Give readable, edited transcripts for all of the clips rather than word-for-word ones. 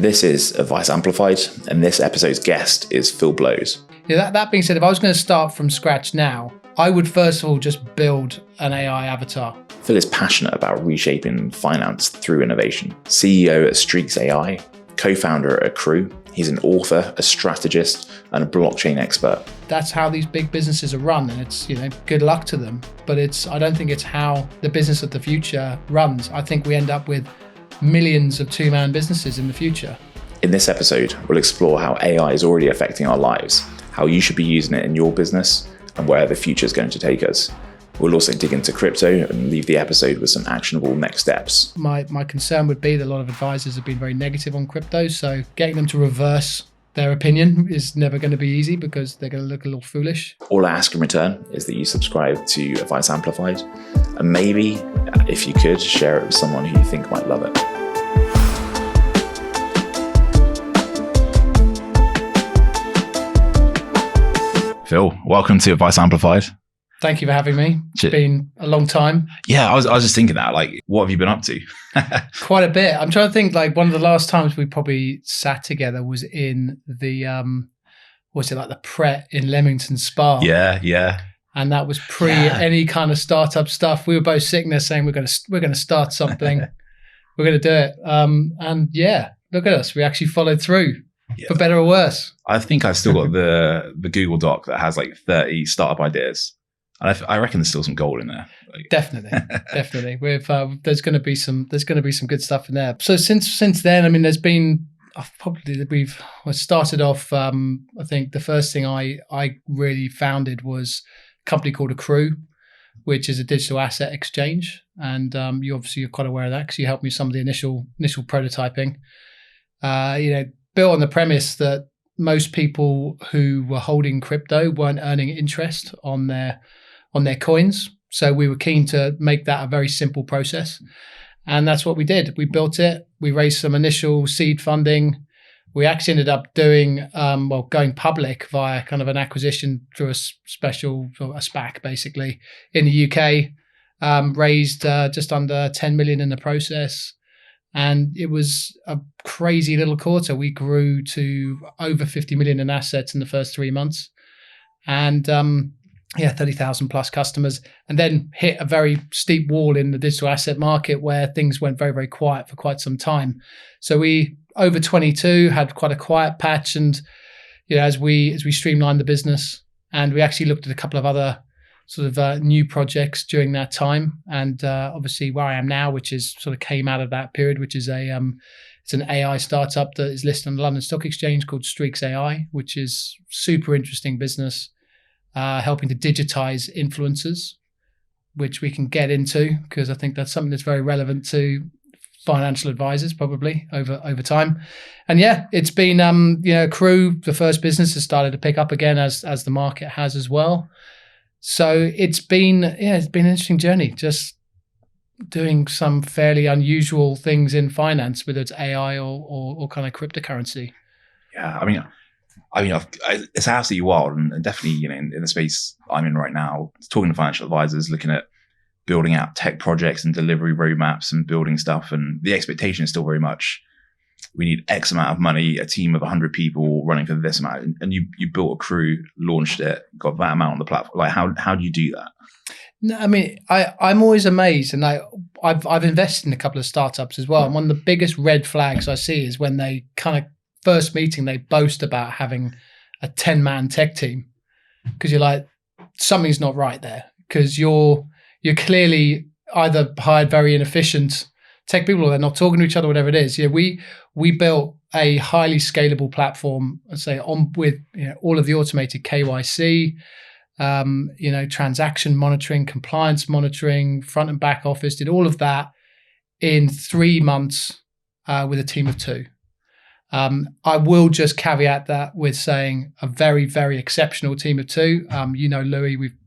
This is Advice Amplified, and this episode's guest is Phil Blows. Yeah, that being said, if I was going to start from scratch now, I would first of all just build an AI avatar. Phil is passionate about reshaping finance through innovation. CEO at StreaksAI, co-founder at AQRU. He's an author, a strategist, and a blockchain expert. That's how these big businesses are run, and it's, good luck to them. But I don't think it's how the business of the future runs. I think we end up with millions of two-man businesses in the future. In this episode, we'll explore how AI is already affecting our lives, how you should be using it in your business, and where the future is going to take us. We'll also dig into crypto and leave the episode with some actionable next steps. My concern would be that a lot of advisors have been very negative on crypto, so getting them to reverse their opinion is never going to be easy because they're going to look a little foolish. All I ask in return is that you subscribe to Advice Amplified, and maybe, if you could, share it with someone who you think might love it. Phil, welcome to Advice Amplified. Thank you for having me. It's been a long time. Yeah, I was just thinking that, what have you been up to? Quite a bit. I'm trying to think, one of the last times we probably sat together was in the, the Pret in Leamington Spa. Yeah. And that was any kind of startup stuff. We were both sitting there saying, we're going to start something. We're going to do it. And yeah, look at us. We actually followed through. Yeah. For better or worse. I think I've still got the Google Doc that has 30 startup ideas. And I reckon there's still some gold in there. Definitely. There's going to be some good stuff in there. So since then, there's been we've started off. I think the first thing I really founded was a company called AQRU, which is a digital asset exchange. And you're quite aware of that because you helped me with some of the initial prototyping. Built on the premise that most people who were holding crypto weren't earning interest on their coins. So we were keen to make that a very simple process. And that's what we did. We built it. We raised some initial seed funding. We actually ended up doing, going public via kind of an acquisition through a SPAC, basically, in the UK. Raised just under 10 million in the process. And it was a crazy little quarter. We grew to over 50 million in assets in the first 3 months. And 30,000 plus customers, and then hit a very steep wall in the digital asset market where things went very, very quiet for quite some time. So we, over 22, had quite a quiet patch. And, as we streamlined the business, and we actually looked at a couple of other sort of new projects during that time. And obviously where I am now, which is sort of came out of that period, which is it's an AI startup that is listed on the London Stock Exchange called StreaksAI, which is super interesting business, helping to digitize influencers, which we can get into because I think that's something that's very relevant to financial advisors probably over time. And yeah, it's been AQRU, the first business, has started to pick up again as the market has as well. So it's been an interesting journey, just doing some fairly unusual things in finance, whether it's AI or kind of cryptocurrency. Yeah, it's absolutely wild, and definitely, in the space I'm in right now, talking to financial advisors, looking at building out tech projects and delivery roadmaps and building stuff, and the expectation is still very much, we need X amount of money, a team of 100 people running for this amount, and you built AQRU, launched it, got that amount on the platform. How do you do that? No, I'm always amazed, and I've invested in a couple of startups as well. And one of the biggest red flags I see is when they kind of first meeting, they boast about having a 10-man tech team, because you're like, something's not right there, because you're clearly either hired very inefficient tech people, or they're not talking to each other, whatever it is. We built a highly scalable platform, let's say, with all of the automated KYC, transaction monitoring, compliance monitoring, front and back office, did all of that in 3 months with a team of 2. I will just caveat that with saying a very, very exceptional team of 2. Louis, we've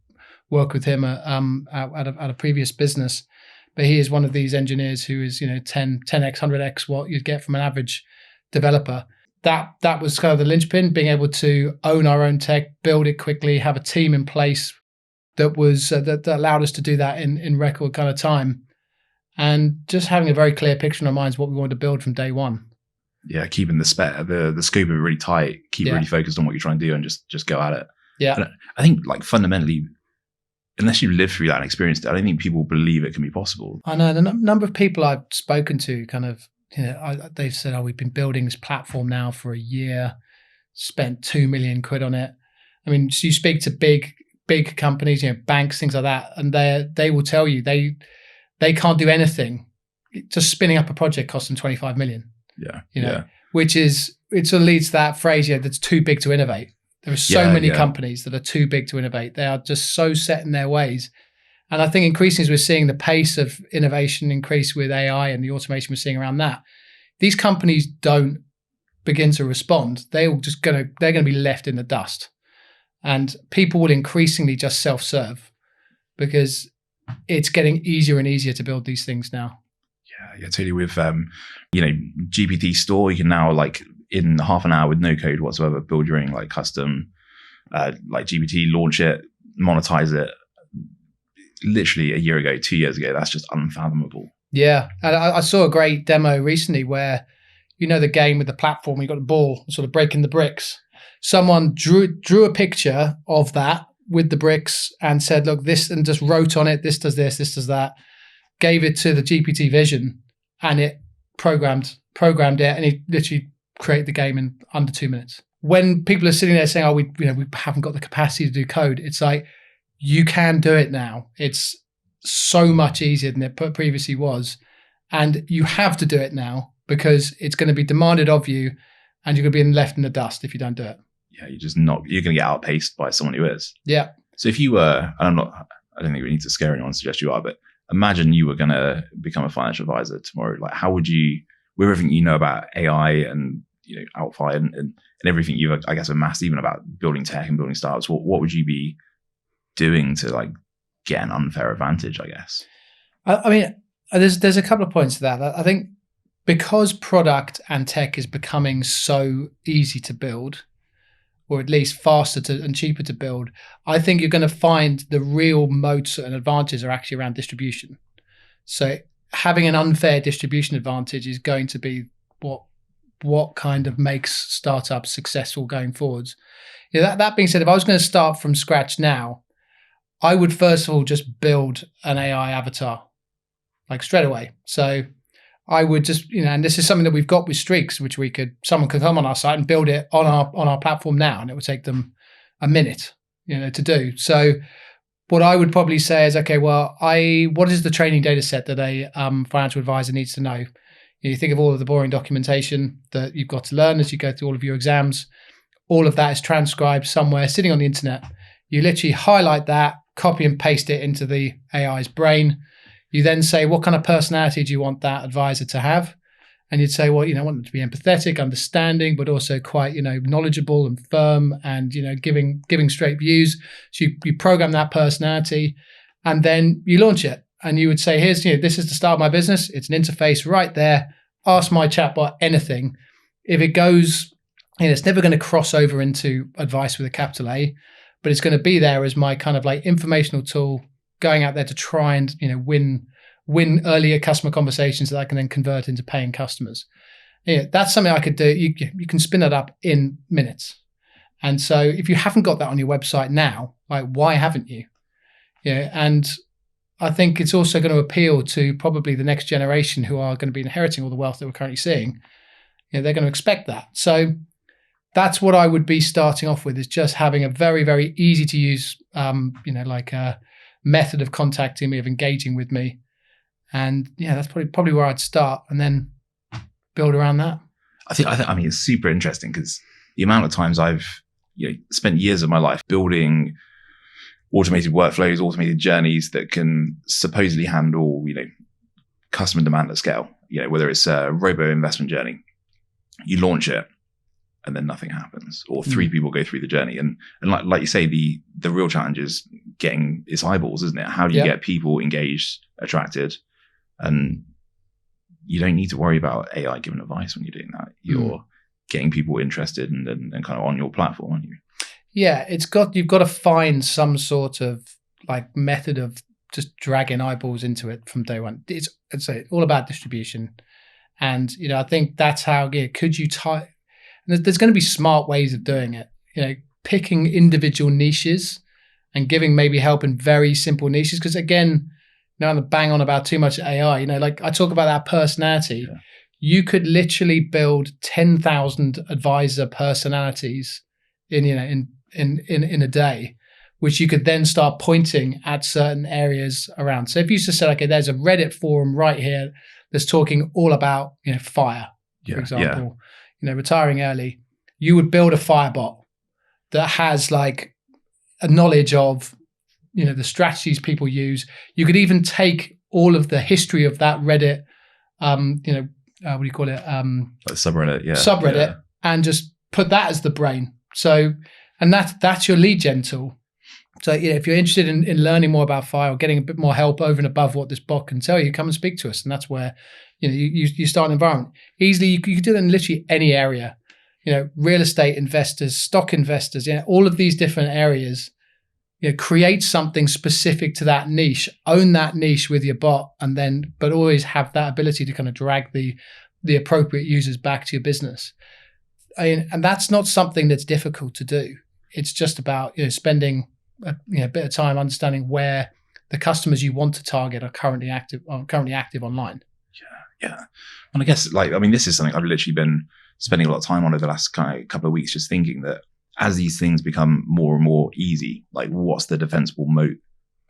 worked with him at a previous business, but he is one of these engineers who is 10x, 100x what you'd get from an average developer. That was kind of the linchpin, being able to own our own tech, build it quickly, have a team in place that was that allowed us to do that in record kind of time, and just having a very clear picture in our minds what we wanted to build from day one. Yeah, keeping the scope of it really tight, keep really focused on what you're trying to do, and just go at it. Yeah, and I think like fundamentally, unless you live through that and experienced it, I don't think people believe it can be possible. I know the number of people I've spoken to, kind of, they've said, "Oh, we've been building this platform now for a year, spent 2 million quid on it." I mean, so you speak to big companies, banks, things like that, and they will tell you they can't do anything. Just spinning up a project costs them 25 million. Yeah, which is, it sort of leads to that phrase, that's too big to innovate. There are so many companies that are too big to innovate. They are just so set in their ways. And I think increasingly as we're seeing the pace of innovation increase with AI and the automation we're seeing around that, these companies don't begin to respond. They're going to be left in the dust. And people will increasingly just self-serve because it's getting easier and easier to build these things now. Yeah, totally. With GPT Store, you can now, like, in half an hour with no code whatsoever, build your own like custom like GPT, launch it, monetize it. Literally a year ago, 2 years ago, that's just unfathomable. Yeah, and I saw a great demo recently where, the game with the platform, you got the ball sort of breaking the bricks. Someone drew a picture of that with the bricks and said, "Look, this," and just wrote on it, "This does this, this does that." Gave it to the GPT vision, and it programmed it, and it literally created the game in under 2 minutes. When people are sitting there saying, "Oh, we haven't got the capacity to do code," it's like, you can do it now. It's so much easier than it previously was, and you have to do it now because it's going to be demanded of you, and you're going to be left in the dust if you don't do it. Yeah, you're going to get outpaced by someone who is. Yeah. So if you were, and I don't think we need to scare anyone, suggest you are, but imagine you were going to become a financial advisor tomorrow. Like, how would you, with everything you know about AI and Outfly and everything you've, I guess, amassed, even about building tech and building startups, what would you be doing to like get an unfair advantage, I guess? I mean, there's a couple of points to that. I think because product and tech is becoming so easy to build, or at least faster and cheaper to build, I think you're going to find the real moats and advantages are actually around distribution. So having an unfair distribution advantage is going to be what kind of makes startups successful going forwards. That being said, if I was going to start from scratch now, I would first of all just build an AI avatar, like straight away. So I would just, and this is something that we've got with Streaks, which someone could come on our site and build it on our platform now, and it would take them a minute, to do. So what I would probably say is, okay, well, what is the training data set that a financial advisor needs to know? You think of all of the boring documentation that you've got to learn as you go through all of your exams. All of that is transcribed somewhere, sitting on the internet. You literally highlight that, copy and paste it into the AI's brain. You then say, what kind of personality do you want that advisor to have? And you'd say, well, I want them to be empathetic, understanding, but also quite, knowledgeable and firm and, giving straight views. So you program that personality and then you launch it. And you would say, here's, this is the start of my business. It's an interface right there. Ask my chatbot anything. If it goes, it's never going to cross over into advice with a capital A, but it's going to be there as my kind of like informational tool going out there to try and, win earlier customer conversations that I can then convert into paying customers. That's something I could do. You can spin it up in minutes. And so if you haven't got that on your website now, like, why haven't you? And I think it's also going to appeal to probably the next generation who are going to be inheriting all the wealth that we're currently seeing. They're going to expect that. So that's what I would be starting off with, is just having a very, very easy to use, like a method of contacting me, of engaging with me. And that's probably where I'd start, and then build around that. I mean, it's super interesting because the amount of times I've spent years of my life building automated workflows, automated journeys that can supposedly handle, customer demand at scale. Whether it's a robo investment journey, you launch it and then nothing happens, or 3 people go through the journey. And like you say, the real challenge is getting its eyeballs, isn't it? How do you get people engaged, attracted? And you don't need to worry about AI giving advice when you're doing that. You're getting people interested and kind of on your platform, aren't you? Yeah, you've got to find some sort of like method of just dragging eyeballs into it from day one. It's all about distribution, And, I think that's how, could you type, there's going to be smart ways of doing it, picking individual niches and giving maybe help in very simple niches. Because again, I'm bang on about too much AI, like I talk about that personality. Yeah. You could literally build 10,000 advisor personalities in a day, which you could then start pointing at certain areas around. So if you just said, okay, there's a Reddit forum right here that's talking all about, fire, for example, retiring early, you would build a fire bot that has like a knowledge of, the strategies people use. You could even take all of the history of that Reddit, what do you call it? Like subreddit, Subreddit, and just put that as the brain. So, and that's your lead gen tool. So, if you're interested in learning more about fire or getting a bit more help over and above what this bot can tell you, come and speak to us. And that's where, you start an environment. Easily, you could do it in literally any area. Real estate investors, stock investors, all of these different areas. Create something specific to that niche, own that niche with your bot, and then, but always have that ability to kind of drag the appropriate users back to your business. And that's not something that's difficult to do. It's just about, spending a bit of time understanding where the customers you want to target are currently active online. Yeah. And I guess this is something I've literally been spending a lot of time on over the last kind of couple of weeks, just thinking that as these things become more and more easy, like what's the defensible moat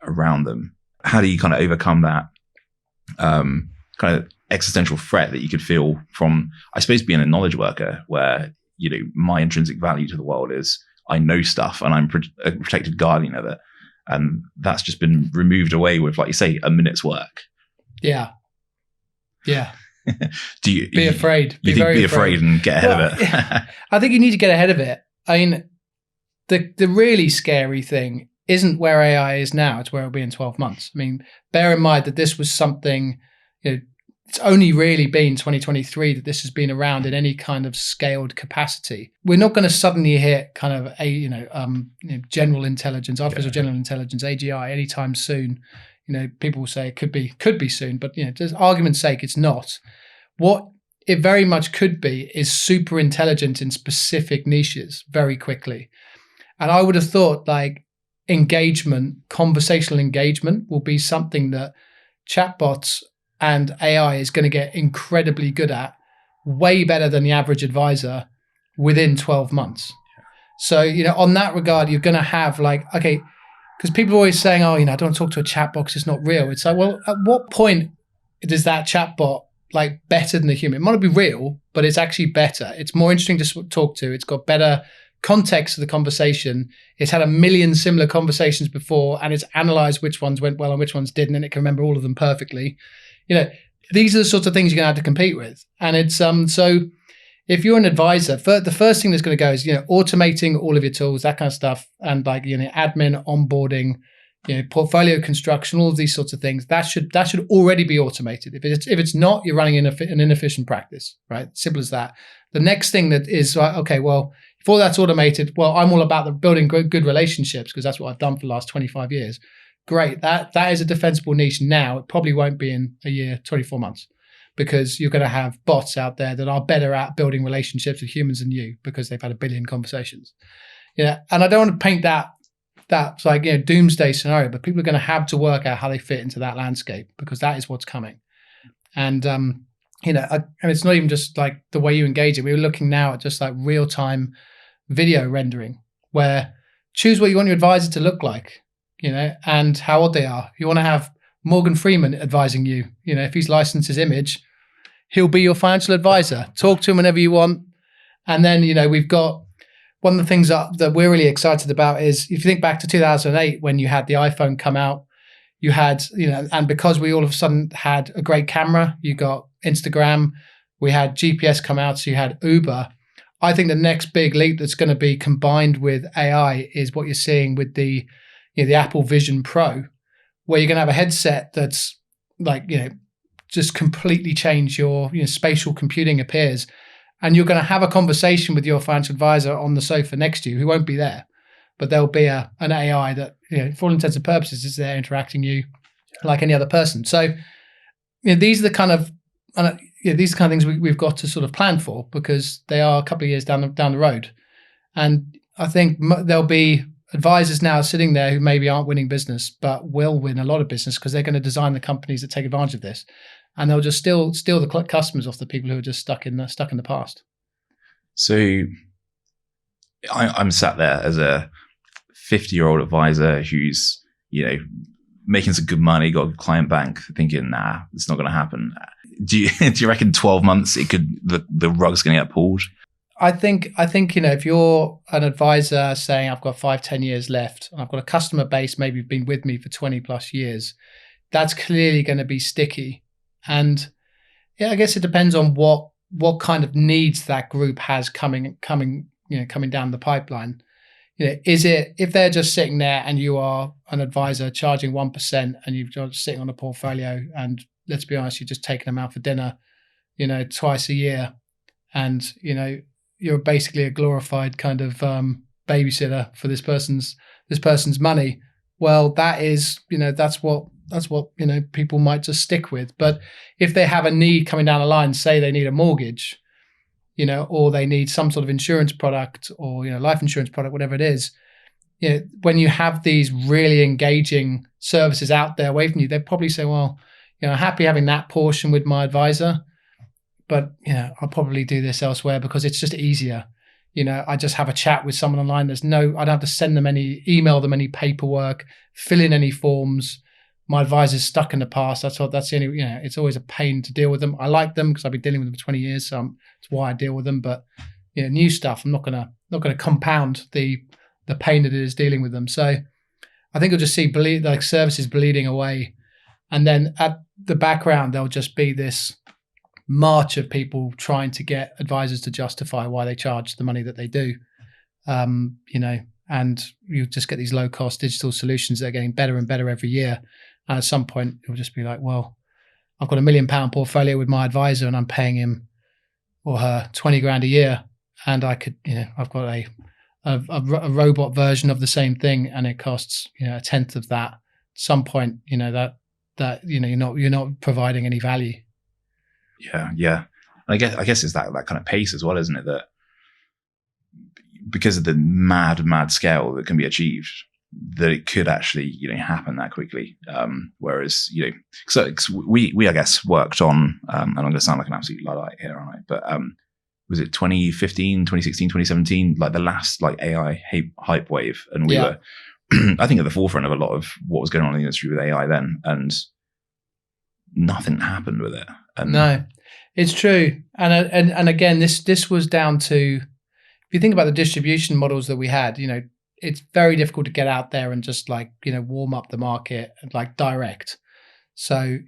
around them? How do you kind of overcome that kind of existential threat that you could feel from, I suppose, being a knowledge worker, where, my intrinsic value to the world is I know stuff and I'm a protected guardian of it. And that's just been removed away with, like you say, a minute's work. Yeah. Do you be afraid? Be afraid and get ahead of it? I think you need to get ahead of it. I mean, the really scary thing isn't where AI is now; it's where it'll be in 12 months. I mean, bear in mind that this was something. It's only really been 2023 that this has been around in any kind of scaled capacity. We're not going to suddenly hit kind of general intelligence, artificial general intelligence, AGI, anytime soon. People will say it could be soon, but just argument's sake, it's not. What it very much could be is super intelligent in specific niches very quickly. And I would have thought like conversational engagement will be something that chatbots and AI is going to get incredibly good at, way better than the average advisor within 12 months. So, on that regard, you're going to have because people are always saying, oh, I don't want to talk to a chatbot, it's not real. It's like, well, at what point is that chatbot better than the human? It might not be real, but it's actually better. It's more interesting to talk to. It's got better context of the conversation. It's had a million similar conversations before, and it's analyzed which ones went well and which ones didn't, and it can remember all of them perfectly. These are the sorts of things you're going to have to compete with. And it's so if you're an advisor, the first thing that's going to go is automating all of your tools, that kind of stuff, and admin, onboarding, portfolio construction, all of these sorts of things. That should already be automated. If it's not, you're running an inefficient practice, right? Simple as that. The next thing that is okay, well, if all that's automated, well, I'm all about the building good relationships because that's what I've done for the last 25 years. Great, that is a defensible niche now. It probably won't be in a year, 24 months. Because you're going to have bots out there that are better at building relationships with humans than you because they've had a billion conversations. And I don't want to paint that's doomsday scenario, but people are going to have to work out how they fit into that landscape because that is what's coming. And and it's not even just like the way you engage it. We're looking now at just like real time video rendering, where choose what you want your advisor to look like, and how old they are. You want to have Morgan Freeman advising you. If he's licensed his image, he'll be your financial advisor. Talk to him whenever you want. And then, we've got one of the things that we're really excited about is if you think back to 2008 when you had the iPhone come out, you had, and because we all of a sudden had a great camera, you got Instagram, we had GPS come out, so you had Uber. I think the next big leap that's going to be combined with AI is what you're seeing with the Apple Vision Pro, where you're going to have a headset that's just completely change your spatial computing appears. And you're going to have a conversation with your financial advisor on the sofa next to you who won't be there. But there'll be an AI that, for all intents and purposes, is there interacting you like any other person. So, these are the kind of, these kind of things we've got to sort of plan for, because they are a couple of years down the road. And I think there'll be advisors now sitting there who maybe aren't winning business, but will win a lot of business because they're going to design the companies that take advantage of this, and they'll just steal the customers off the people who are just stuck in the past. So I'm sat there as a 50-year-old advisor who's, making some good money, got a client bank, thinking, nah, it's not going to happen. Do you reckon 12 months the rug's going to get pulled? I think if you're an advisor saying I've got 5-10 years left and I've got a customer base maybe been with me for 20 plus years, that's clearly going to be sticky. And I guess it depends on what kind of needs that group has coming down the pipeline. Is it, if they're just sitting there and you are an advisor charging 1% and you're just sitting on a portfolio, and let's be honest, you're just taking them out for dinner, twice a year, and you're basically a glorified kind of babysitter for this person's money. Well, that is, that's what people might just stick with. But if they have a need coming down the line, say they need a mortgage, or they need some sort of insurance product, or life insurance product, whatever it is, when you have these really engaging services out there away from you, they probably say, well, happy having that portion with my advisor, but I'll probably do this elsewhere because it's just easier. I just have a chat with someone online. I don't have to email them any paperwork, fill in any forms. My advisor's stuck in the past. That's the only, it's always a pain to deal with them. I like them because I've been dealing with them for 20 years, so that's why I deal with them. But new stuff, I'm not gonna compound the pain that it is dealing with them. So I think you'll just see services bleeding away, and then at the background there'll just be this march of people trying to get advisors to justify why they charge the money that they do. And you just get these low cost digital solutions that are getting better and better every year. And at some point, it'll just be like, well, I've got £1 million portfolio with my advisor and I'm paying him or her 20 grand a year. And I could, I've got a robot version of the same thing and it costs, a tenth of that. At some point, you're not providing any value. Yeah. I guess it's that kind of pace as well, isn't it? That because of the mad scale that can be achieved, that it could actually, happen that quickly. Whereas, so we I guess worked on, and I'm going to sound like an absolute Luddite here, aren't I? But was it 2015, 2016, 2017, like the last AI hype wave, and we were, I think, at the forefront of a lot of what was going on in the industry with AI then, and nothing happened with it. And no, it's true, and again, this was down to, if you think about the distribution models that we had, it's very difficult to get out there and just warm up the market and direct. So,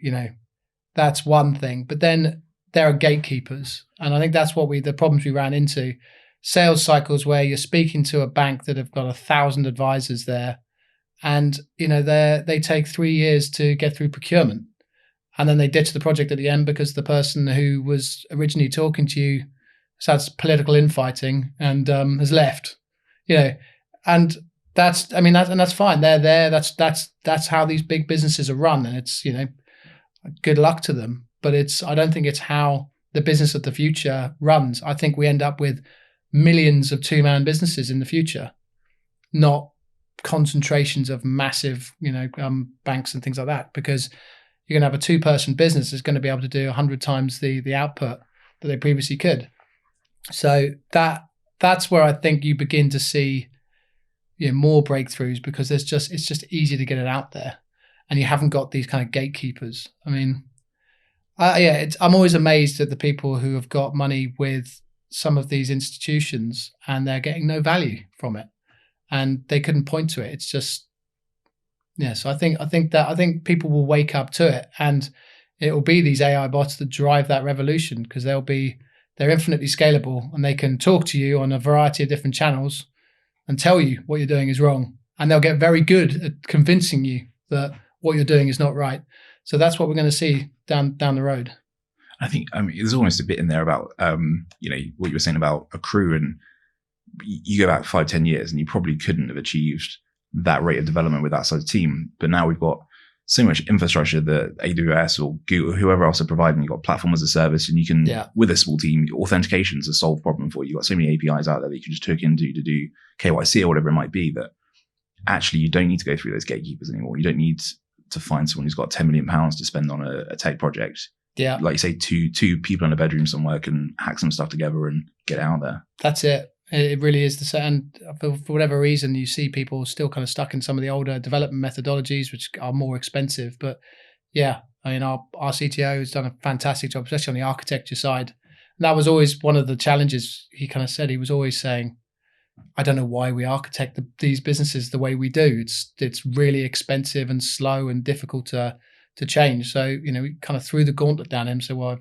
that's one thing. But then there are gatekeepers. And I think that's the problems we ran into. Sales cycles where you're speaking to a bank that have got 1,000 advisors there, and, they take 3 years to get through procurement. And then they ditch the project at the end because the person who was originally talking to you has had political infighting and has left, and that's fine. They're there. That's how these big businesses are run, and it's good luck to them. But I don't think it's how the business of the future runs. I think we end up with millions of 2-man businesses in the future, not concentrations of massive banks and things like that, because you're going to have a 2-person business that's going to be able to do 100 times the output that they previously could. So that's where I think you begin to see more breakthroughs, because it's just easy to get it out there, and you haven't got these kind of gatekeepers. I mean, I'm always amazed at the people who have got money with some of these institutions and they're getting no value from it, and they couldn't point to it. It's just, so I think people will wake up to it, and it will be these AI bots that drive that revolution, because they're infinitely scalable and they can talk to you on a variety of different channels and tell you what you're doing is wrong, and they'll get very good at convincing you that what you're doing is not right. So that's what we're going to see down the road. I think, there's almost a bit in there about what you were saying about AQRU, and you go back 5-10 years and you probably couldn't have achieved that rate of development with that size of team. But now we've got so much infrastructure that AWS or Google, whoever else are providing. You've got platform as a service, and you can, with a small team, authentication is a solved problem for you. You've got so many APIs out there that you can just hook into to do KYC or whatever it might be, that actually you don't need to go through those gatekeepers anymore. You don't need to find someone who's got £10 million to spend on a tech project. Yeah. Like you say, two people in a bedroom somewhere can hack some stuff together and get it out there. That's it. It really is the same. And for whatever reason, you see people still kind of stuck in some of the older development methodologies, which are more expensive. But yeah, I mean, our CTO has done a fantastic job, especially on the architecture side. And that was always one of the challenges. He kind of said, he was always saying, I don't know why we architect these businesses the way we do. It's really expensive and slow and difficult to change. So, we kind of threw the gauntlet down him. So, well,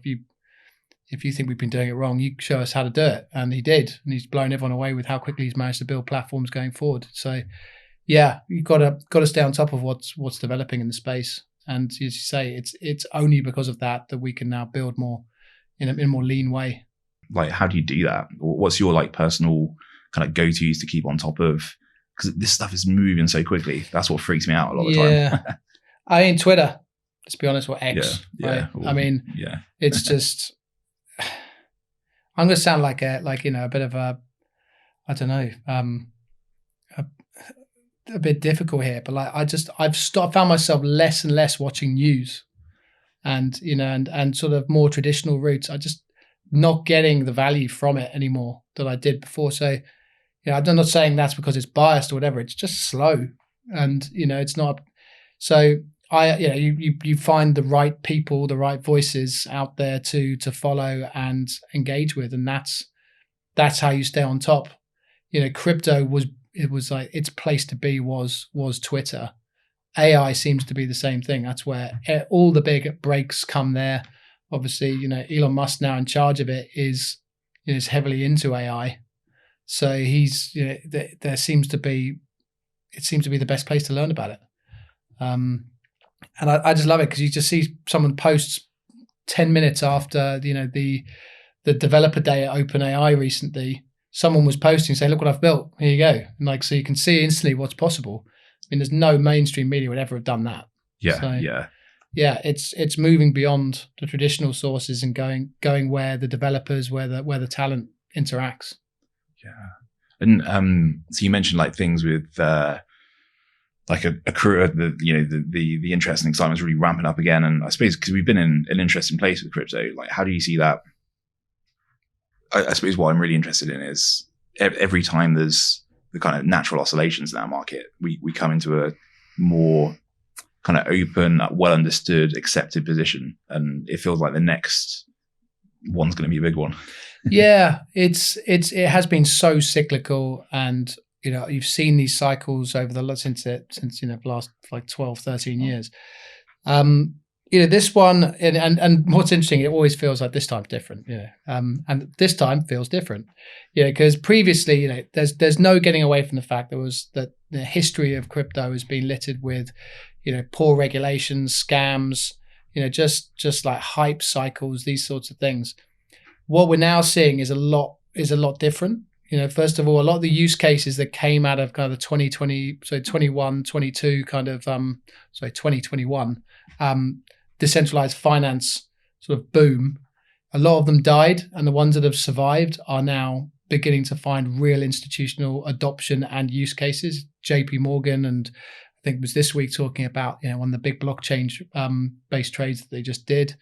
if you think we've been doing it wrong, you show us how to do it. And he did. And he's blown everyone away with how quickly he's managed to build platforms going forward. So yeah, you've got to stay on top of what's developing in the space. And as you say, it's only because of that we can now build more in a more lean way. Like, how do you do that? What's your like personal kind of go-tos to keep on top of? Because this stuff is moving so quickly. That's what freaks me out a lot of the time. Yeah. I mean, Twitter, let's be honest, or X. Yeah. Right? I mean, it's just, I'm going to sound like a bit of a, I don't know, a bit difficult here, but like I've found myself less and less watching news, and and sort of more traditional routes. I just not getting the value from it anymore that I did before. So, I'm not saying that's because it's biased or whatever. It's just slow, and it's not. So you find the right people, the right voices out there to follow and engage with, and that's how you stay on top. Crypto was like its place to be was Twitter. AI seems to be the same thing. That's where all the big breaks come there. Obviously, Elon Musk, now in charge of it, is heavily into AI. So he's it seems to be the best place to learn about it. And I just love it because you just see someone posts 10 minutes after the developer day at OpenAI recently. Someone was posting saying, "Look what I've built. Here you go." And so you can see instantly what's possible. I mean, there's no mainstream media would ever have done that. Yeah. It's moving beyond the traditional sources and going where the developers, where the talent interacts. Yeah. And so you mentioned like things with like AQRU, the interest and excitement is really ramping up again. And I suppose because we've been in an interesting place with crypto, like how do you see that? I suppose what I'm really interested in is every time there's the kind of natural oscillations in our market, we come into a more kind of open, well understood, accepted position, and it feels like the next one's going to be a big one. Yeah, it has been so cyclical, and you've seen these cycles over since the last like 12, 13 years. This one, and what's interesting, it always feels like this time's different, and this time feels different, because previously, there's no getting away from the fact that the history of crypto has been littered with, poor regulations, scams, just like hype cycles, these sorts of things. What we're now seeing is a lot different. First of all, a lot of the use cases that came out of kind of the 2020, so 21, 22 kind of, 2021, decentralized finance sort of boom, a lot of them died, and the ones that have survived are now beginning to find real institutional adoption and use cases. JP Morgan, and I think it was this week, talking about, one of the big blockchain based trades that they just did,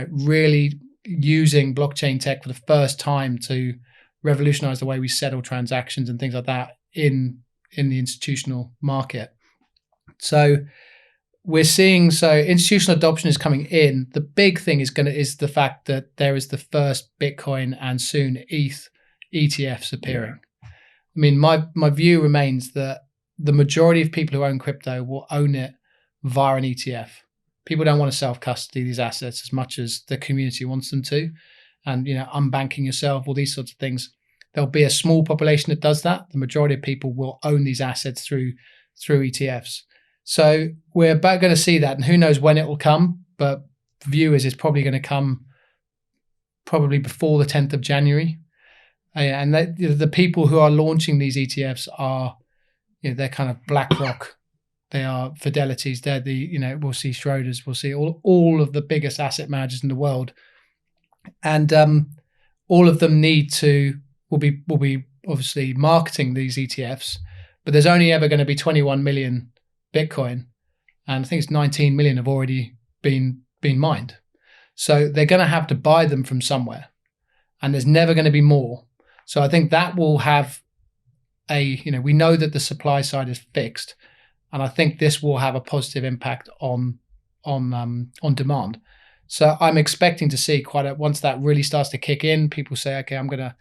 really using blockchain tech for the first time to revolutionize the way we settle transactions and things like that in the institutional market. So we're seeing, institutional adoption is coming in. The big thing is the fact that there is the first Bitcoin and soon ETH ETFs appearing. Yeah. I mean, my view remains that the majority of people who own crypto will own it via an ETF. People don't want to self-custody these assets as much as the community wants them to. And, unbanking yourself, all these sorts of things. There'll be a small population that does that. The majority of people will own these assets through ETFs. So we're about going to see that, and who knows when it will come, but the view is it's probably going to come probably before the 10th of January. And the people who are launching these ETFs are, they're kind of BlackRock Fidelity's. They're we'll see Schroders, we'll see all of the biggest asset managers in the world, and all of them will be obviously marketing these ETFs, but there's only ever going to be 21 million Bitcoin, and I think it's 19 million have already been mined. So they're going to have to buy them from somewhere, and there's never going to be more. So I think that will have we know that the supply side is fixed, and I think this will have a positive impact on demand. So I'm expecting to see once that really starts to kick in, people say, okay, I'm going to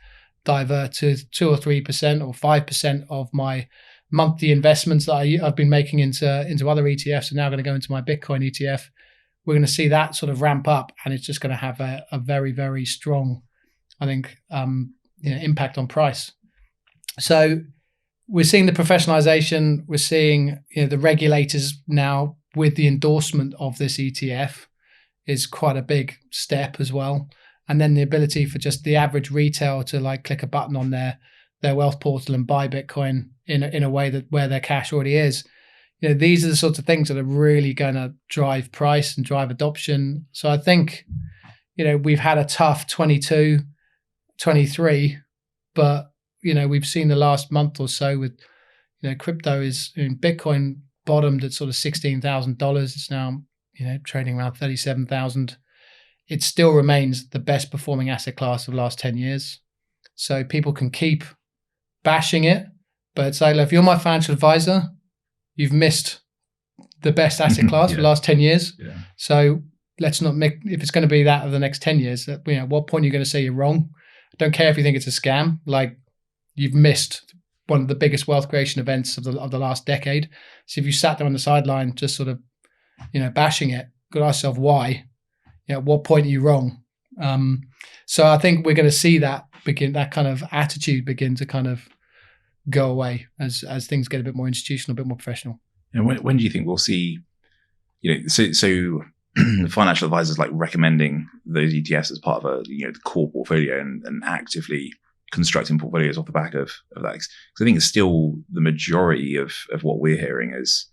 divert to 2 or 3% or 5% of my monthly investments that I've been making into other ETFs are now going to go into my Bitcoin ETF. We're going to see that sort of ramp up, and it's just going to have a very, very strong, I think, impact on price. So we're seeing the professionalization. We're seeing the regulators now with the endorsement of this ETF is quite a big step as well. And then the ability for just the average retail to click a button on their wealth portal and buy Bitcoin in a way that where their cash already is. These are the sorts of things that are really going to drive price and drive adoption. So I think, we've had a tough 22, 23, but, we've seen the last month or so with, crypto Bitcoin bottomed at sort of $16,000. It's now, trading around 37,000. It still remains the best performing asset class of the last 10 years. So people can keep bashing it, but it's like, if you're my financial advisor, you've missed the best asset class for the last 10 years. Yeah. So let's not if it's going to be that over the next 10 years, at what point are you going to say you're wrong? I don't care if you think it's a scam. You've missed one of the biggest wealth creation events of the last decade. So if you sat there on the sideline just sort of, bashing it, got to ask yourself why. At what point are you wrong? So I think we're going to see that kind of attitude begin to kind of go away as things get a bit more institutional, a bit more professional. And when do you think we'll see, so financial advisors recommending those ETFs as part of the core portfolio and actively constructing portfolios off the back of that? Because I think it's still the majority of what we're hearing is,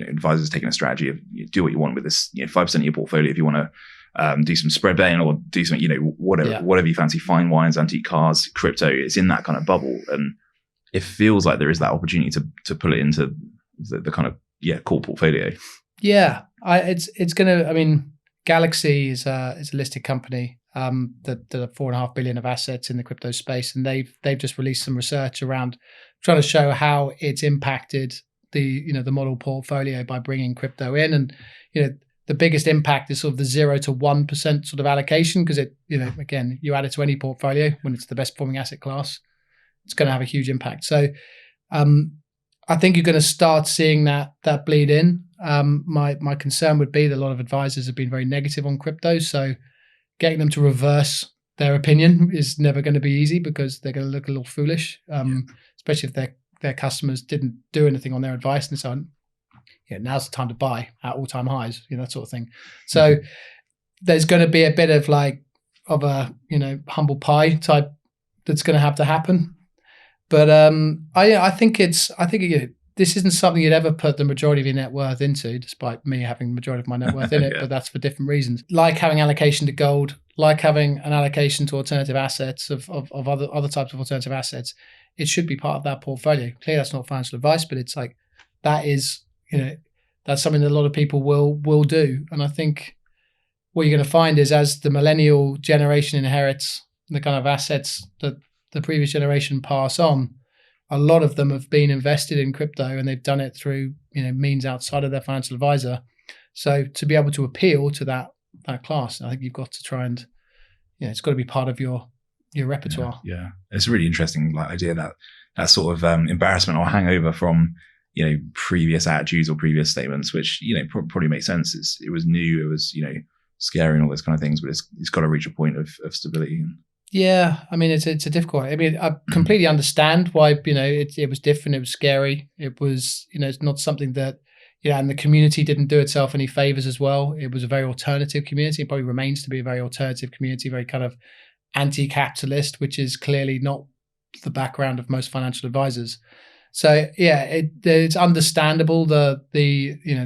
advisors taking a strategy of do what you want with this, 5% of your portfolio if you want to do some spread betting or do some, whatever you fancy, fine wines, antique cars, crypto. It's in that kind of bubble, and it feels like there is that opportunity to pull it into the kind of core portfolio. Yeah, it's gonna. I mean, Galaxy is a listed company that are 4.5 billion of assets in the crypto space, and they've just released some research around trying to show how it's impacted the model portfolio by bringing crypto in, and the biggest impact is sort of the 0 to 1% sort of allocation, because it again, you add it to any portfolio when it's the best performing asset class, it's going to have a huge impact. So I think you're going to start seeing that bleed in. My concern would be that a lot of advisors have been very negative on crypto, so getting them to reverse their opinion is never going to be easy, because they're going to look a little foolish, especially if their customers didn't do anything on their advice and so on. Now's the time to buy at all-time highs, that sort of thing. So there's going to be a bit of a humble pie type that's going to have to happen. But I think this isn't something you'd ever put the majority of your net worth into, despite me having the majority of my net worth in it, but that's for different reasons. Like having allocation to gold, like having an allocation to alternative assets of other types of alternative assets, it should be part of that portfolio. Clearly, that's not financial advice, but it's that is, that's something that a lot of people will do. And I think what you're going to find is, as the millennial generation inherits the kind of assets that the previous generation pass on, a lot of them have been invested in crypto, and they've done it through means outside of their financial advisor. So to be able to appeal to that class, I think you've got to try and it's got to be part of your repertoire. Yeah, it's a really interesting idea, that sort of embarrassment or hangover from previous attitudes or previous statements, which probably makes sense. It was new, it was scary and all those kind of things, but it's got to reach a point of stability. Yeah, I mean, it's a difficult. I mean, I completely understand why it was different. It was scary. It was it's not something that and the community didn't do itself any favors as well. It was a very alternative community. It probably remains to be a very alternative community, very kind of anti-capitalist, which is clearly not the background of most financial advisors. So yeah, it's understandable the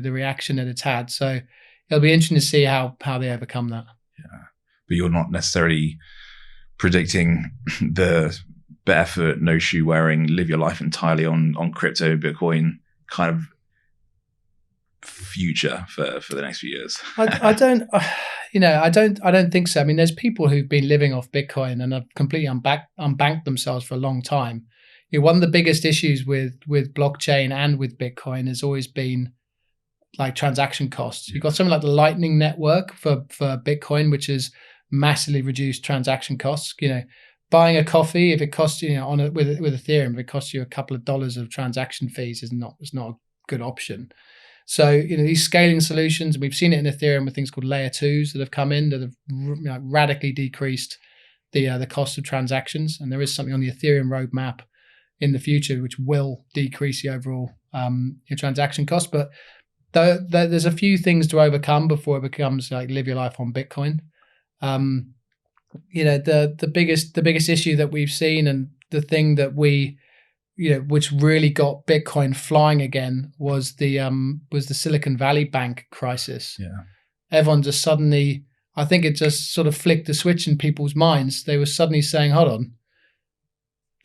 reaction that it's had. So it'll be interesting to see how they overcome that. Yeah, but you're not necessarily predicting the barefoot, no shoe wearing, live your life entirely on crypto, Bitcoin kind of future for the next few years. I don't think so. I mean, there's people who've been living off Bitcoin and have completely unbanked themselves for a long time. One of the biggest issues with blockchain and with Bitcoin has always been like transaction costs. You've got something like the Lightning Network for Bitcoin, which has massively reduced transaction costs. Buying a coffee, if it costs with Ethereum, if it costs you a couple of dollars of transaction fees, is not a good option. So these scaling solutions, we've seen it in Ethereum with things called layer 2s that have come in that have radically decreased the cost of transactions, and there is something on the Ethereum roadmap in the future which will decrease the overall transaction cost. But there's a few things to overcome before it becomes like live your life on Bitcoin. The biggest issue that we've seen, and the thing that which really got Bitcoin flying again, was the Silicon Valley Bank crisis. Yeah, everyone just suddenly, I think it just sort of flicked the switch in people's minds. They were suddenly saying, "Hold on,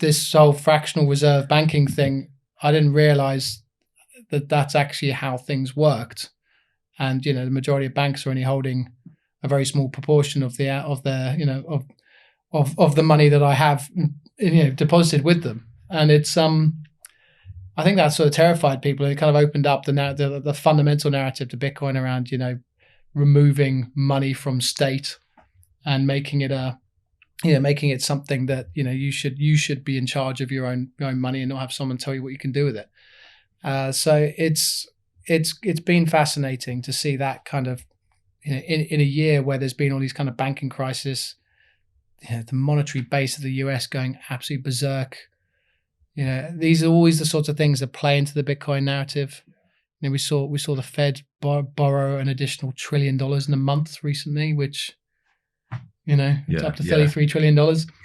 this whole fractional reserve banking thing, I didn't realize that that's actually how things worked." And the majority of banks are only holding a very small proportion of the money that I have deposited with them. And it's I think that sort of terrified people. It kind of opened up the fundamental narrative to Bitcoin around removing money from state and making it something that you should be in charge of your own money and not have someone tell you what you can do with it. So it's been fascinating to see that kind of in a year where there's been all these kind of banking crises, the monetary base of the US going absolutely berserk. These are always the sorts of things that play into the Bitcoin narrative. We saw the Fed borrow an additional $1 trillion in a month recently, which it's up to $33 trillion.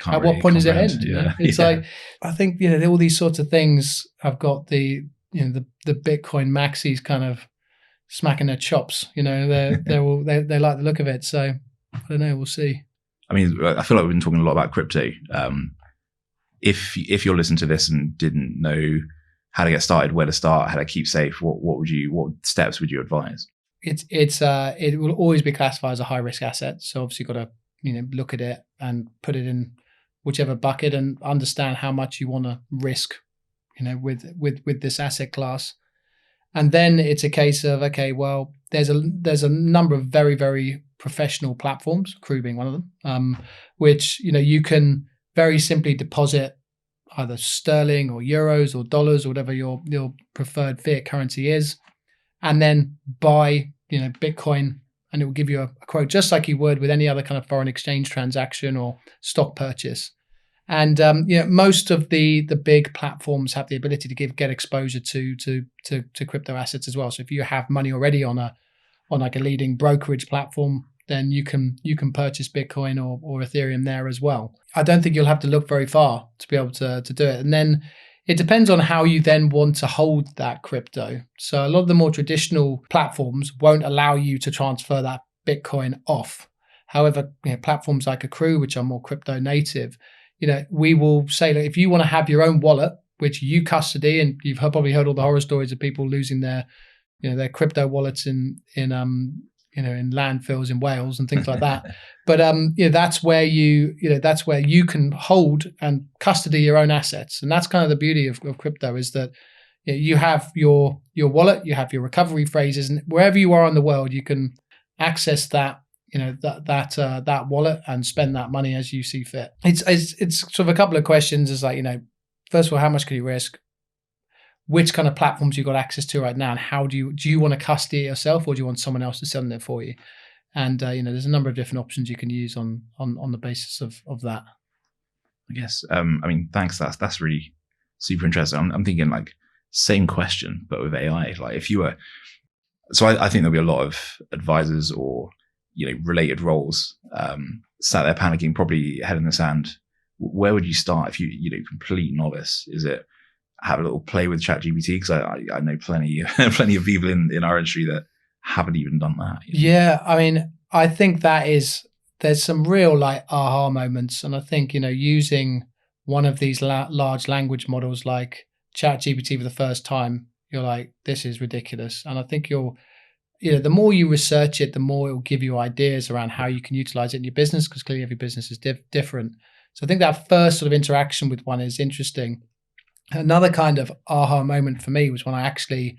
At what point does it end? It's like, I think all these sorts of things have got the Bitcoin maxis kind of smacking their chops. They like the look of it. So I don't know. We'll see. I mean, I feel like we've been talking a lot about crypto. If you're listening to this and didn't know how to get started, where to start, how to keep safe, what steps would you advise? It will always be classified as a high risk asset. So obviously you've got to look at it and put it in whichever bucket and understand how much you want to risk with this asset class. And then it's a case of, okay, well, there's a number of very, very professional platforms, AQRU being one of them, which you can very simply deposit either sterling or euros or dollars or whatever your preferred fiat currency is, and then buy Bitcoin, and it will give you a quote just like you would with any other kind of foreign exchange transaction or stock purchase. And most of the big platforms have the ability to get exposure to crypto assets as well. So if you have money already on like a leading brokerage platform, then you can purchase Bitcoin or Ethereum there as well. I don't think you'll have to look very far to be able to do it. And then it depends on how you then want to hold that crypto. So a lot of the more traditional platforms won't allow you to transfer that Bitcoin off. However, platforms like AQRU, which are more crypto native, we will say that if you want to have your own wallet, which you custody, and you've probably heard all the horror stories of people losing their crypto wallets in landfills in Wales and things like that. But that's where you can hold and custody your own assets, and that's kind of the beauty of crypto, is that you have your wallet, you have your recovery phrases, and wherever you are in the world, you can access that that wallet and spend that money as you see fit. It's sort of a couple of questions. Is like, first of all, how much can you risk? Which kind of platforms you got access to right now, and how do you want to custody it yourself, or do you want someone else to send it for you? And there's a number of different options you can use on the basis of that. I guess. Thanks. That's really super interesting. I'm thinking like same question, but with AI. Like if you were, so I think there'll be a lot of advisors or related roles sat there panicking, probably head in the sand. Where would you start if you complete novice? Is it have a little play with ChatGPT? Because I know plenty of people in our industry that haven't even done that. Yeah, I mean, I think there's some real like aha moments, and I think using one of these large language models like ChatGPT for the first time, you're like, this is ridiculous, and I think the more you research it, the more it will give you ideas around how you can utilize it in your business, because clearly every business is different. So I think that first sort of interaction with one is interesting. Another kind of aha moment for me was when I actually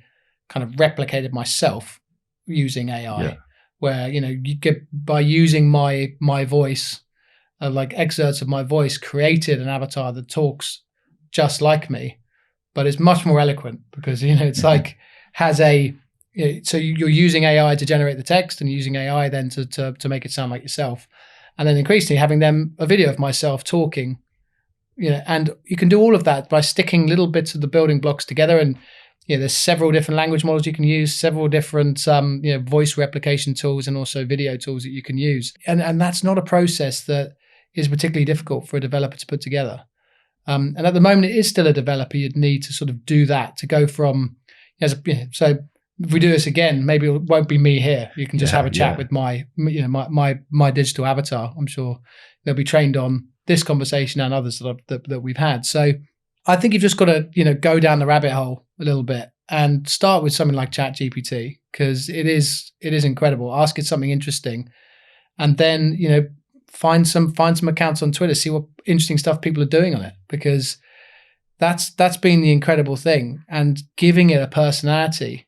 kind of replicated myself using AI, where you get, by using my voice, like excerpts of my voice, created an avatar that talks just like me, but it's much more eloquent because it's like has a so you're using AI to generate the text and using AI then to make it sound like yourself, and then increasingly having them a video of myself talking, and you can do all of that by sticking little bits of the building blocks together. And there's several different language models you can use, several different voice replication tools, and also video tools that you can use. And that's not a process that is particularly difficult for a developer to put together. And at the moment, it is still a developer. You'd need to sort of do that to go from so. If we do this again, maybe it won't be me here. You can just have a chat with my digital avatar. I'm sure they'll be trained on this conversation and others that we've had. So I think you've just got to go down the rabbit hole a little bit and start with something like ChatGPT, because it is incredible. Ask it something interesting, and then find some accounts on Twitter, see what interesting stuff people are doing on it, because that's been the incredible thing, and giving it a personality.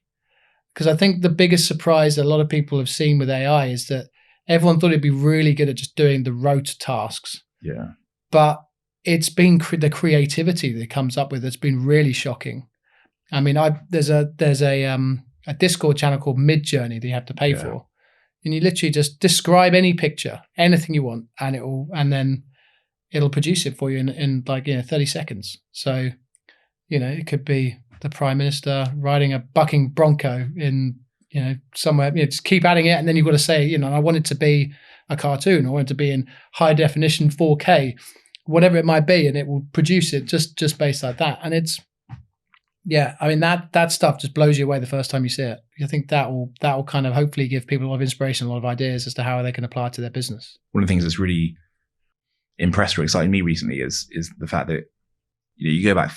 Because I think the biggest surprise that a lot of people have seen with AI is that everyone thought it'd be really good at just doing the rote tasks. Yeah. But it's been the creativity that it comes up with that's been really shocking. I mean, there's a Discord channel called Midjourney that you have to pay for, and you literally just describe any picture, anything you want, and then it'll produce it for you in like 30 seconds. So it could be the Prime Minister riding a bucking bronco in somewhere. Just keep adding it, and then you've got to say I want it to be a cartoon, I want it to be in high definition 4K, whatever it might be, and it will produce it just based like that. And it's I mean that stuff just blows you away the first time you see it. I think that will kind of hopefully give people a lot of inspiration, a lot of ideas as to how they can apply it to their business. One of the things that's really impressed or excited me recently is the fact that you go back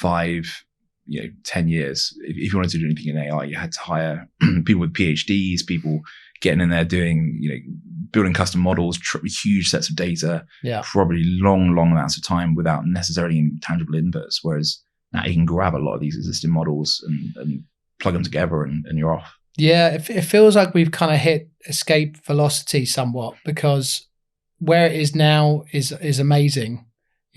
10 years. If you wanted to do anything in AI, you had to hire people with PhDs, people getting in there doing, building custom models, huge sets of data, probably long amounts of time without necessarily any tangible inputs. Whereas now you can grab a lot of these existing models and plug them together and you're off. Yeah, it feels like we've kind of hit escape velocity somewhat, because where it is now is amazing.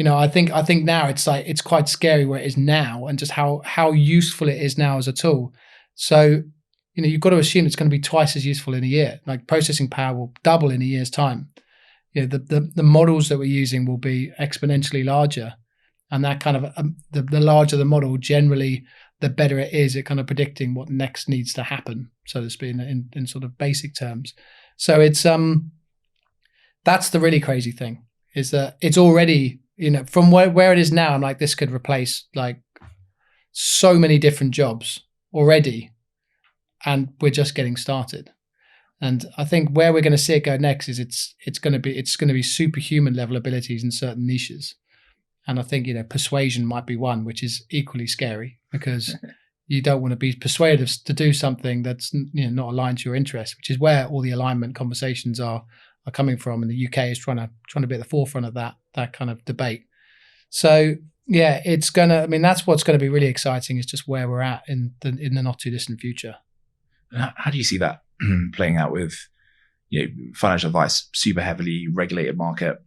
I think now it's quite scary where it is now, and just how useful it is now as a tool. So, you've got to assume it's going to be twice as useful in a year. Like processing power will double in a year's time. The models that we're using will be exponentially larger, and that kind of the larger the model, generally, the better it is at kind of predicting what next needs to happen, so to speak, in sort of basic terms. So it's that's the really crazy thing, is that it's already. From where it is now, I'm like, this could replace like so many different jobs already, and we're just getting started. And I think where we're going to see it go next is it's going to be superhuman level abilities in certain niches. And I think persuasion might be one, which is equally scary, because you don't want to be persuaded to do something that's not aligned to your interests, which is where all the alignment conversations are coming from, and the UK is trying to be at the forefront of that kind of debate. So it's gonna. I mean, that's what's going to be really exciting, is just where we're at in the not too distant future. How do you see that playing out with financial advice, super heavily regulated market?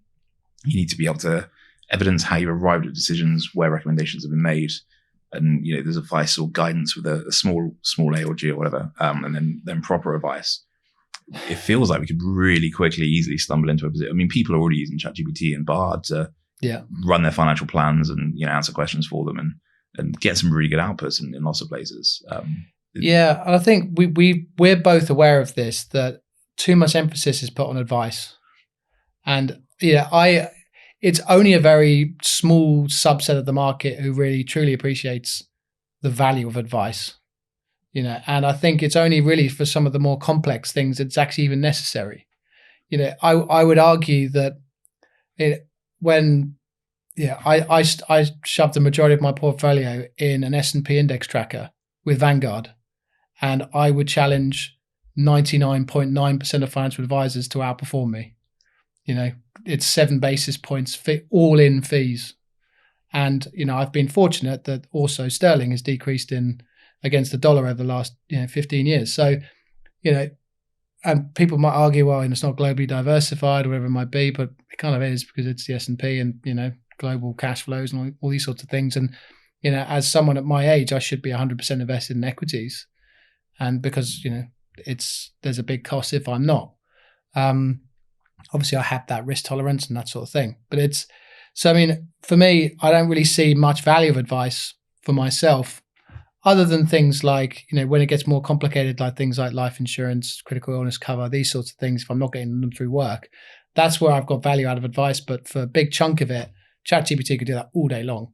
You need to be able to evidence how you arrived at decisions, where recommendations have been made, and there's advice or guidance with a small A or G or whatever, and then proper advice. It feels like we could really quickly, easily stumble into a position. I mean, people are already using ChatGPT and Bard to run their financial plans and answer questions for them and get some really good outputs in lots of places. And I think we're both aware of this, that too much emphasis is put on advice, and it's only a very small subset of the market who really truly appreciates the value of advice, and I think it's only really for some of the more complex things it's actually even necessary. I would argue that I shoved the majority of my portfolio in an S&P index tracker with Vanguard, and I would challenge 99.9% of financial advisors to outperform me. It's 7 basis points all in fees. And, I've been fortunate that also sterling has decreased against the dollar over the last 15 years. So, and people might argue, well, it's not globally diversified or whatever it might be, but it kind of is because it's the S&P and, global cash flows and all these sorts of things. And, as someone at my age, I should be 100% invested in equities. And because, there's a big cost if I'm not. Obviously, I have that risk tolerance and that sort of thing. But for me, I don't really see much value of advice for myself, other than things like, when it gets more complicated, like things like life insurance, critical illness cover, these sorts of things, if I'm not getting them through work, that's where I've got value out of advice. But for a big chunk of it, ChatGPT could do that all day long,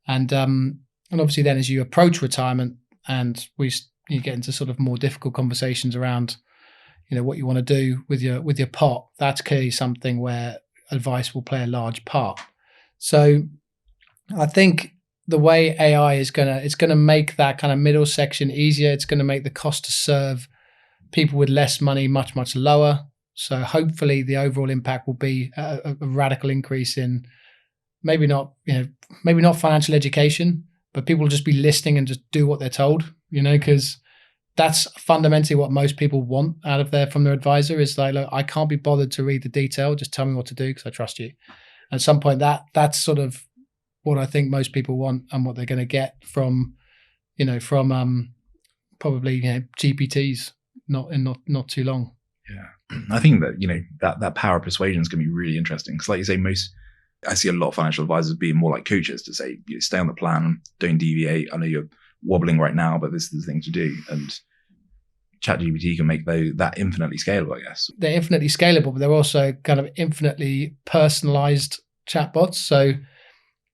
And obviously then as you approach retirement and you get into sort of more difficult conversations around, what you want to do with your pot, that's clearly something where advice will play a large part. So I think the way AI it's going to make that kind of middle section easier. It's going to make the cost to serve people with less money much, much lower. So hopefully the overall impact will be a radical increase in maybe not financial education, but people will just be listening and just do what they're told, because that's fundamentally what most people want from their advisor is like, look, I can't be bothered to read the detail. Just tell me what to do because I trust you. At some point, that's sort of what I think most people want and what they're going to get from probably GPTs not too long. Yeah, I think that that power of persuasion is going to be really interesting because, like you say, I see a lot of financial advisors being more like coaches to say, stay on the plan, don't deviate. I know you're wobbling right now, but this is the thing to do. And ChatGPT can make that infinitely scalable, I guess. They're infinitely scalable, but they're also kind of infinitely personalized chatbots. So,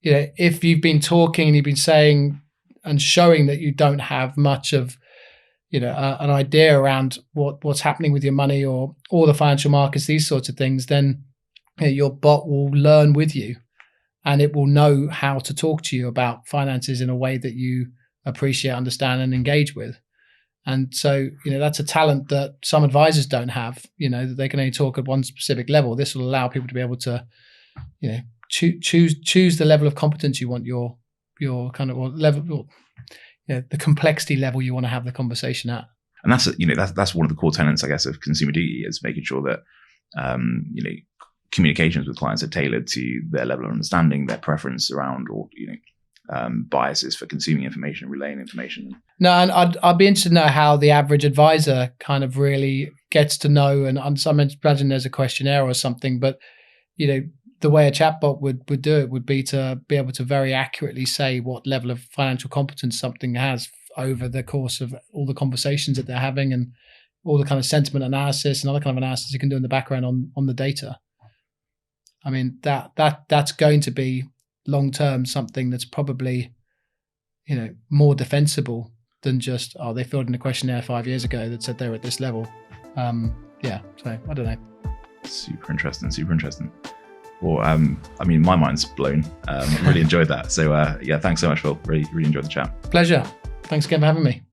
if you've been talking and you've been saying and showing that you don't have much of, an idea around what's happening with your money or the financial markets, these sorts of things, then your bot will learn with you and it will know how to talk to you about finances in a way that you appreciate, understand, and engage with. And so, that's a talent that some advisors don't have, that they can only talk at one specific level. This will allow people to be able to, choose the level of competence you want your kind of level, the complexity level you want to have the conversation at. And that's one of the core tenets, I guess, of consumer duty is making sure that, communications with clients are tailored to their level of understanding, their preference around, or, biases for consuming information, relaying information. No, and I'd be interested to know how the average advisor kind of really gets to know, and I imagine there's a questionnaire or something, but, the way a chatbot would do it would be to be able to very accurately say what level of financial competence something has over the course of all the conversations that they're having and all the kind of sentiment analysis and other kind of analysis you can do in the background on the data. I mean, that's going to be long-term something that's probably, more defensible than just, they filled in a questionnaire 5 years ago that said they were at this level. So I don't know. Super interesting. Well, my mind's blown. Really enjoyed that. So, thanks so much, Phil. Really enjoyed the chat. Pleasure. Thanks again for having me.